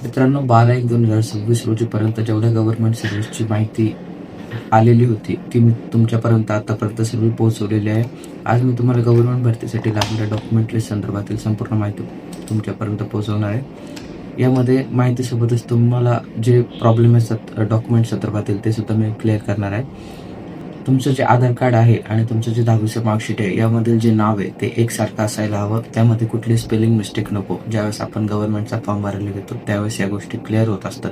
मित्रांनो, 12/1/2026 रोजीपर्यंत जेवढ्या गव्हर्नमेंट सर्व्हिसची माहिती आलेली होती ती मी तुमच्यापर्यंत आतापर्यंत सगळी पोहोचवलेली आहे. आज मी तुम्हाला गव्हर्नमेंट भरतीसाठी लागणाऱ्या डॉक्युमेंट लिस्ट संदर्भातील संपूर्ण माहिती तुमच्यापर्यंत पोहोचवणार आहे. यामध्ये माहितीसोबतच तुम्हाला जे प्रॉब्लेम असतात डॉक्युमेंट संदर्भातील ते सुद्धा मी क्लिअर करणार आहे. तुमचं जे आधार कार्ड आहे आणि तुमचं जे 10वीचं मार्कशीट आहे यामधील जे नाव आहे ते एकसारखं असायला हवं. त्यामध्ये कुठली स्पेलिंग मिस्टेक नको. ज्यावेळेस आपण गव्हर्नमेंटचा फॉर्म भरायला घेतो त्यावेळेस या गोष्टी क्लिअर होत असतात.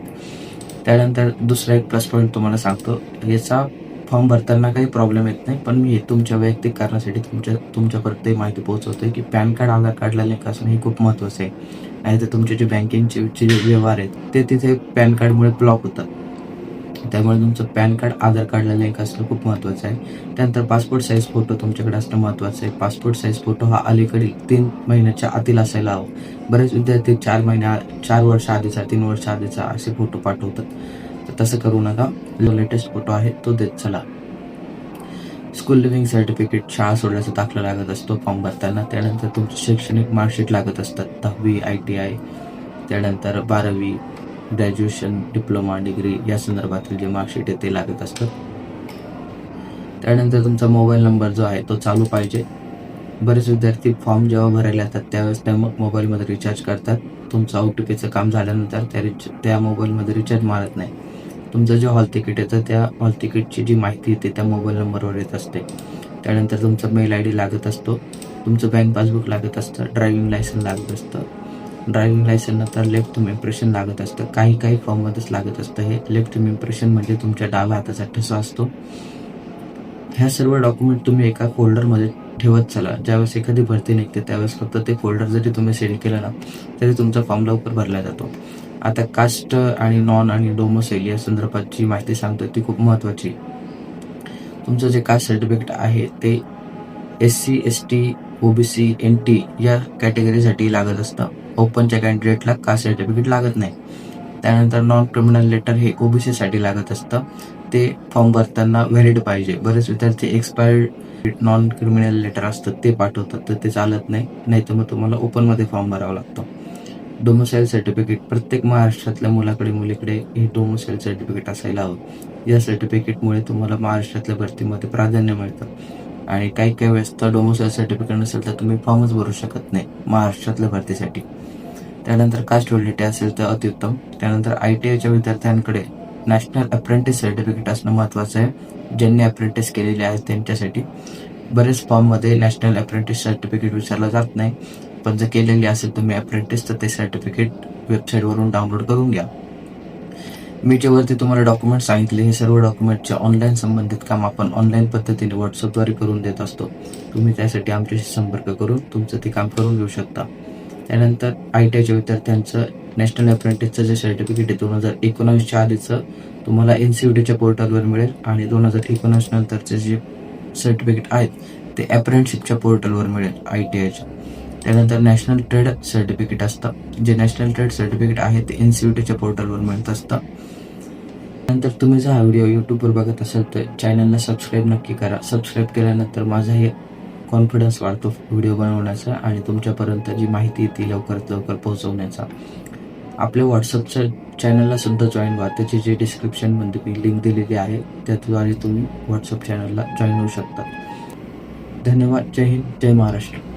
त्यानंतर दुसरा एक प्लस पॉईंट तुम्हाला सांगतो, याचा फॉर्म भरताना काही प्रॉब्लेम येत नाही, पण मी तुमच्या वैयक्तिक कारणासाठी तुमच्यापर्यंत ही माहिती पोहोचवतोय की पॅन कार्ड आधार कार्डला लिंक असणं हे खूप महत्त्वाचं आहे. नाहीतर तुमचे जे बँकिंगचे जे व्यवहार आहेत ते तिथे पॅन कार्डमुळे ब्लॉक होतात. त्यामुळे तुमचं पॅन कार्ड आधार कार्डला लिंक असणं खूप महत्त्वाचं आहे. त्यानंतर पासपोर्ट साईज फोटो तुमच्याकडे असणं महत्त्वाचं आहे. पासपोर्ट साईज फोटो हा अलीकडील 3 महिन्याच्या आतील असायला हवा. बरेच विद्यार्थी 4 वर्ष आधीचा, 3 वर्ष आधीचा असे फोटो पाठवतात. तर तसं करू नका. जो लेटेस्ट फोटो आहे तो देत चला. स्कूल लिव्हिंग सर्टिफिकेट, शाळा सोडल्याचा दाखला लागत असतो फॉर्म भरताना. त्यानंतर तुमचं शैक्षणिक मार्कशीट लागत असतात. 10वी, ITI, त्यानंतर 12वी, ग्रॅज्युएशन, डिप्लोमा, डिग्री या संदर्भातील जे मार्कशीट आहे ते लागत असतं. त्यानंतर तुमचा मोबाईल नंबर जो आहे तो चालू पाहिजे. बरेच विद्यार्थी फॉर्म जेव्हा भरायला येतात त्यावेळेस त्या मोबाईलमध्ये रिचार्ज करतात. तुमचं OTPचं काम झाल्यानंतर त्या मोबाईलमध्ये रिचार्ज मारत नाही. तुमचं जे हॉल तिकीट येतं त्या हॉल तिकीटची जी माहिती येते त्या मोबाईल नंबरवर येत असते. त्यानंतर तुमचा मेल ID लागत असतो. तुमचं बँक पासबुक लागत असतं. ड्रायव्हिंग लायसन्स लागत असतं. ड्रायव्हिंग लायसन्स नंतर लेफ्ट टू इम्प्रेशन लागत असतं. काही फॉर्ममध्येच लागत असतं हे. लेफ्ट टू इम्प्रेशन म्हणजे तुमच्या डाव्या हाताचा ठसा असतो. ह्या सर्व डॉक्युमेंट तुम्ही एका फोल्डरमध्ये ठेवत चला. ज्यावेळेस एखादी भरती निघते त्यावेळेस फक्त ते फोल्डर जरी तुम्ही सेव्ह केलं ना तरी तुमचा फॉर्म लवकर भरला जातो. आता कास्ट आणि नॉन आणि डोमोसाईल या संदर्भात जी माहिती सांगतोय ती खूप महत्त्वाची. तुमचं जे कास्ट सर्टिफिकेट आहे ते SC, ST, OBC, NT या कॅटेगरीसाठी लागत असतं. ओपनच्या कॅन्डिडेटला कास्ट सर्टिफिकेट लागत नाही. त्यानंतर नॉन क्रिमिनल लेटर हे OBC साठी लागत असतं. ते फॉर्म भरताना व्हॅलिड पाहिजे. बरेच विद्यार्थी एक्सपायर्ड नॉन क्रिमिनल लेटर असतं ते पाठवतात, तर ते चालत नाही. नाहीतर मग तुम्हाला ओपनमध्ये फॉर्म भरावा लागतो. डोमोसाईल सर्टिफिकेट प्रत्येक महाराष्ट्रातल्या मुलीकडे हे डोमोसाईल सर्टिफिकेट असायला हवं. या सर्टिफिकेटमुळे तुम्हाला महाराष्ट्रातल्या भरतीमध्ये प्राधान्य मिळतं. आणि काही वेळेस तर डोमोसाईल सर्टिफिकेट नसेल तर तुम्ही फॉर्मच भरू शकत नाही महाराष्ट्रातल्या भरतीसाठी. त्यानंतर कास्ट व्हॅलिडिटी असेल तर अतिउत्तम. त्यानंतर ITIच्या विद्यार्थ्यांकडे नॅशनल अप्रेंटिस सर्टिफिकेट असणं महत्त्वाचं आहे. ज्यांनी अप्रेंटिस केलेले आहे त्यांच्यासाठी. बरेच फॉर्ममध्ये नॅशनल अप्रेंटिस सर्टिफिकेट विचारलं जात नाही, पण जर केलेली असेल तुम्ही अप्रेंटिस तर ते सर्टिफिकेट वेबसाईटवरून डाउनलोड करून घ्या. मी जे वरती तुम्हाला डॉक्युमेंट सांगितले हे सर्व डॉक्युमेंटचे ऑनलाईन संबंधित काम आपण ऑनलाईन पद्धतीने व्हॉट्सअपद्वारे करून देत असतो. तुम्ही त्यासाठी आमच्याशी संपर्क करून तुमचं ते काम करून घेऊ शकता. त्यानंतर ITIच्या विद्यार्थ्यांचं नॅशनल अप्रेंटिसचं जे सर्टिफिकेट आहे 2019च्या आधीचं तुम्हाला NCVTच्या पोर्टलवर मिळेल आणि 2019 नंतरचे जे सर्टिफिकेट आहेत ते अप्रेंटिसशिपच्या पोर्टलवर मिळेल ITIच्या. त्यानंतर नॅशनल ट्रेड सर्टिफिकेट असतं. जे नॅशनल ट्रेड सर्टिफिकेट आहे ते NCVTच्या पोर्टलवर मिळत असतं. नंतर तुम्ही जर हा व्हिडिओ यूट्यूबवर बघत असाल तर चॅनलला सबस्क्राईब नक्की करा. सबस्क्राईब केल्यानंतर माझा हे कॉन्फिडन्स वाढतो व्हिडिओ बनवण्याचा आणि तुमच्यापर्यंत जी माहिती ती लवकरात लवकर पोहोचवण्याचा. आपल्या व्हॉट्सअपच्या चॅनलला सुद्धा जॉईन व्हा. त्याची जी डिस्क्रिप्शनमध्ये मी लिंक दिलेली आहे त्याद्वारे तुम्ही व्हॉट्सअप चॅनलला जॉईन होऊ शकता. धन्यवाद. जय हिंद, जय महाराष्ट्र.